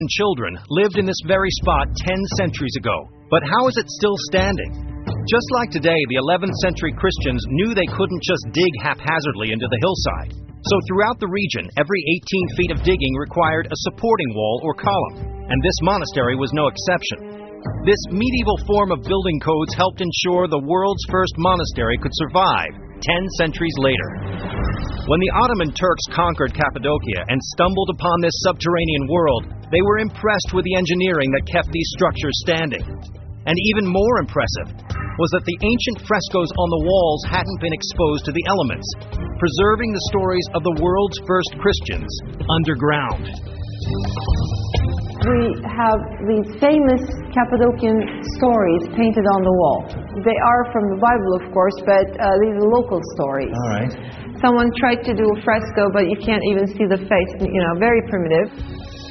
children lived in this very spot 10 centuries ago. But how is it still standing? Just like today, the 11th century Christians knew they couldn't just dig haphazardly into the hillside. So throughout the region, every 18 feet of digging required a supporting wall or column, and this monastery was no exception. This medieval form of building codes helped ensure the world's first monastery could survive 10 centuries later. When the Ottoman Turks conquered Cappadocia and stumbled upon this subterranean world, they were impressed with the engineering that kept these structures standing. And even more impressive was that the ancient frescoes on the walls hadn't been exposed to the elements, preserving the stories of the world's first Christians underground. We have these famous Cappadocian stories painted on the wall. They are from the Bible, of course, but these are local stories. All right. Someone tried to do a fresco, but you can't even see the face, very primitive.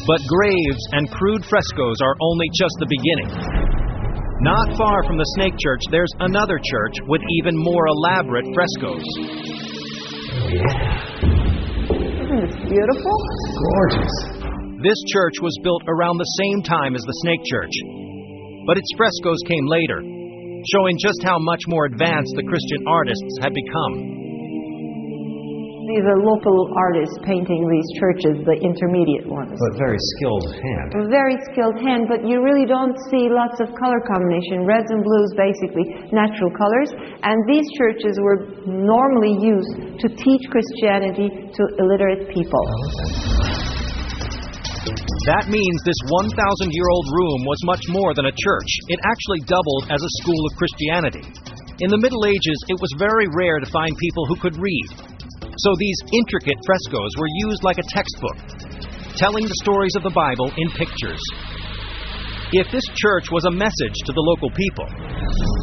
But graves and crude frescoes are only just the beginning. Not far from the Snake Church, there's another church with even more elaborate frescoes. Isn't this beautiful? It's gorgeous. This church was built around the same time as the Snake Church, but its frescoes came later, showing just how much more advanced the Christian artists had become. These are local artists painting these churches, the intermediate ones. But very skilled hand. A very skilled hand, but you really don't see lots of color combination. Reds and blues, basically natural colors. And these churches were normally used to teach Christianity to illiterate people. That means this 1,000-year-old room was much more than a church. It actually doubled as a school of Christianity. In the Middle Ages, it was very rare to find people who could read. So these intricate frescoes were used like a textbook, telling the stories of the Bible in pictures. If this church was a message to the local people,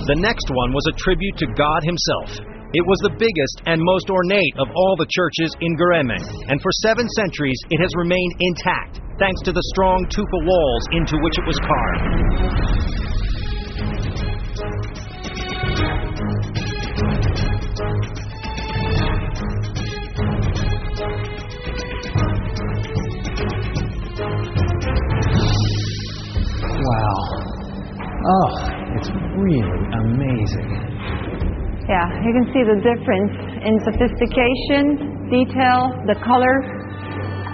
the next one was a tribute to God himself. It was the biggest and most ornate of all the churches in Göreme, and for 7 centuries it has remained intact, thanks to the strong tufa walls into which it was carved. Wow. Oh, it's really amazing. Yeah, you can see the difference in sophistication, detail, the color,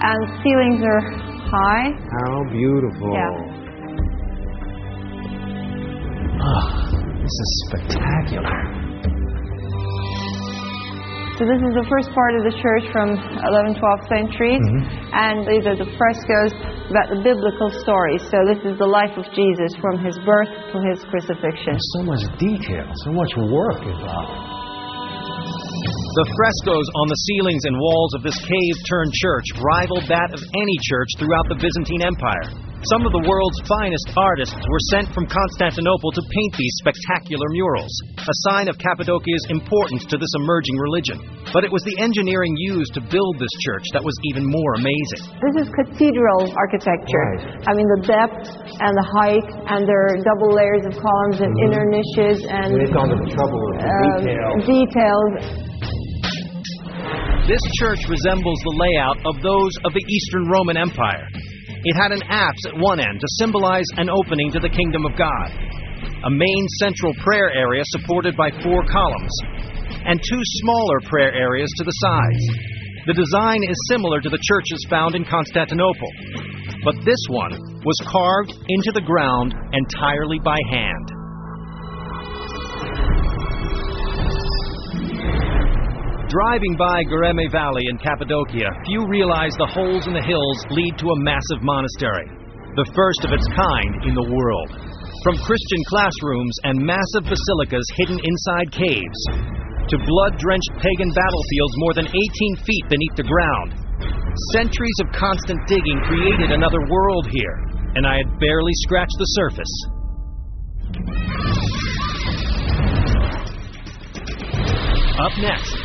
and ceilings are high. How beautiful. Yeah. Oh, this is spectacular. So this is the first part of the church from 11th, 12th centuries, and these are the frescoes about the biblical stories. So this is the life of Jesus from his birth to his crucifixion. There's so much detail, so much work involved. The frescoes on the ceilings and walls of this cave-turned church rivaled that of any church throughout the Byzantine Empire. Some of the world's finest artists were sent from Constantinople to paint these spectacular murals, a sign of Cappadocia's importance to this emerging religion. But it was the engineering used to build this church that was even more amazing. This is cathedral architecture. Right. I mean, the depth and the height, and there are double layers of columns and inner niches and They've gone to the trouble of details. This church resembles the layout of those of the Eastern Roman Empire. It had an apse at one end to symbolize an opening to the kingdom of God, a main central prayer area supported by 4 columns, and 2 smaller prayer areas to the sides. The design is similar to the churches found in Constantinople, but this one was carved into the ground entirely by hand. Driving by Göreme Valley in Cappadocia, few realize the holes in the hills lead to a massive monastery, the first of its kind in the world. From Christian classrooms and massive basilicas hidden inside caves, to blood-drenched pagan battlefields more than 18 feet beneath the ground, centuries of constant digging created another world here, and I had barely scratched the surface. Up next,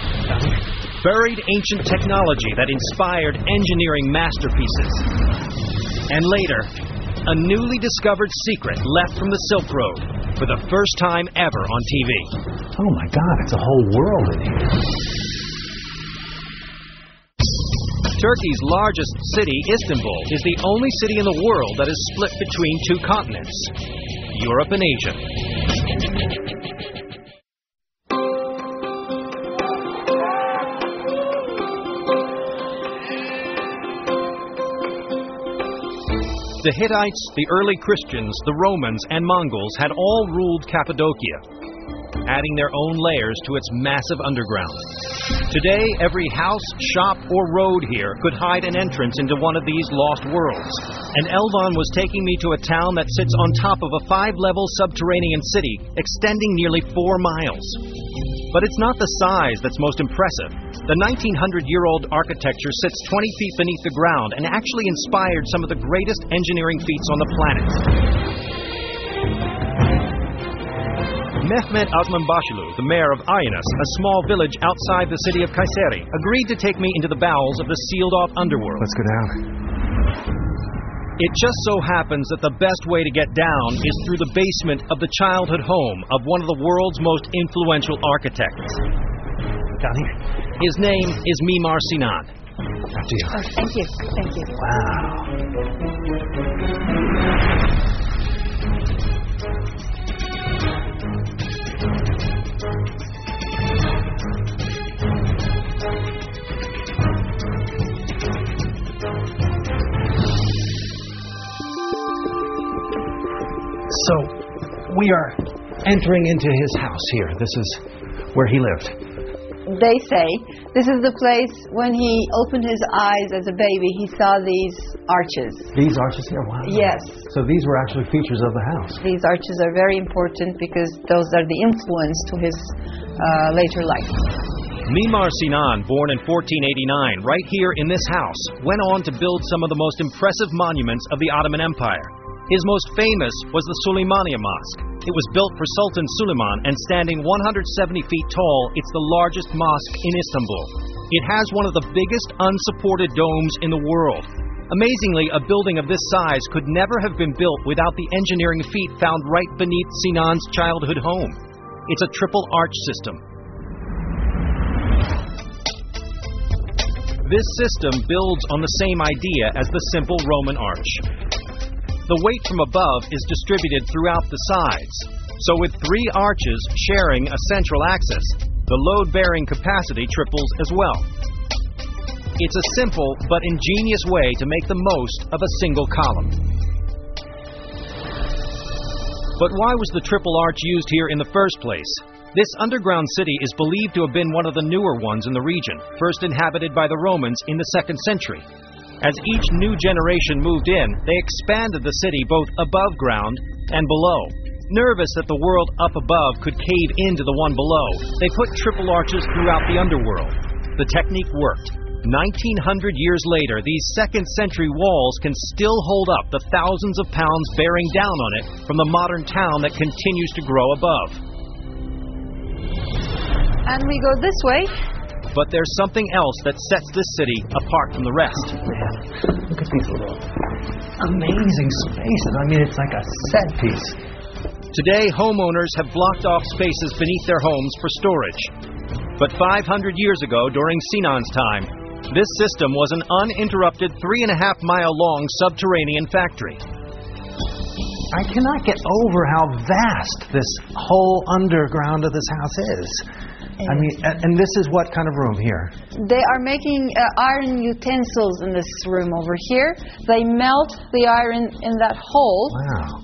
buried ancient technology that inspired engineering masterpieces. And later, a newly discovered secret left from the Silk Road for the first time ever on TV. Oh my God, it's a whole world in here. Turkey's largest city, Istanbul, is the only city in the world that is split between two continents, Europe and Asia. The Hittites, the early Christians, the Romans, and Mongols had all ruled Cappadocia, adding their own layers to its massive underground. Today, every house, shop, or road here could hide an entrance into one of these lost worlds. And Elvan was taking me to a town that sits on top of a 5-level subterranean city extending nearly 4 miles. But it's not the size that's most impressive. The 1900-year-old architecture sits 20 feet beneath the ground and actually inspired some of the greatest engineering feats on the planet. Mehmet Osmanbaşılı, the mayor of Ayanas, a small village outside the city of Kayseri, agreed to take me into the bowels of the sealed-off underworld. Let's go down. It just so happens that the best way to get down is through the basement of the childhood home of one of the world's most influential architects. Down here. His name is Mimar Sinan. After you. Oh, thank you. Thank you. So, we are entering into his house here. This is where he lived. They say this is the place when he opened his eyes as a baby, he saw these arches. These arches here? Wow. Yes. So these were actually features of the house. These arches are very important because those are the influence to his later life. Mimar Sinan, born in 1489, right here in this house, went on to build some of the most impressive monuments of the Ottoman Empire. His most famous was the Süleymaniye Mosque. It was built for Sultan Süleyman and standing 170 feet tall, it's the largest mosque in Istanbul. It has one of the biggest unsupported domes in the world. Amazingly, a building of this size could never have been built without the engineering feat found right beneath Sinan's childhood home. It's a triple arch system. This system builds on the same idea as the simple Roman arch. The weight from above is distributed throughout the sides. So with 3 arches sharing a central axis, the load-bearing capacity triples as well. It's a simple but ingenious way to make the most of a single column. But why was the triple arch used here in the first place? This underground city is believed to have been one of the newer ones in the region, first inhabited by the Romans in the 2nd century. As each new generation moved in, they expanded the city both above ground and below. Nervous that the world up above could cave into the one below, they put triple arches throughout the underworld. The technique worked. 1900 years later, these 2nd century walls can still hold up the thousands of pounds bearing down on it from the modern town that continues to grow above. And we go this way. But there's something else that sets this city apart from the rest. Man, look at these little amazing spaces. I mean, it's like a set piece. Today, homeowners have blocked off spaces beneath their homes for storage. But 500 years ago, during Sinan's time, this system was an uninterrupted 3.5-mile-long subterranean factory. I cannot get over how vast this whole underground of this house is. I mean, and this is what kind of room here? They are making iron utensils in this room over here. They melt the iron in that hole. Wow.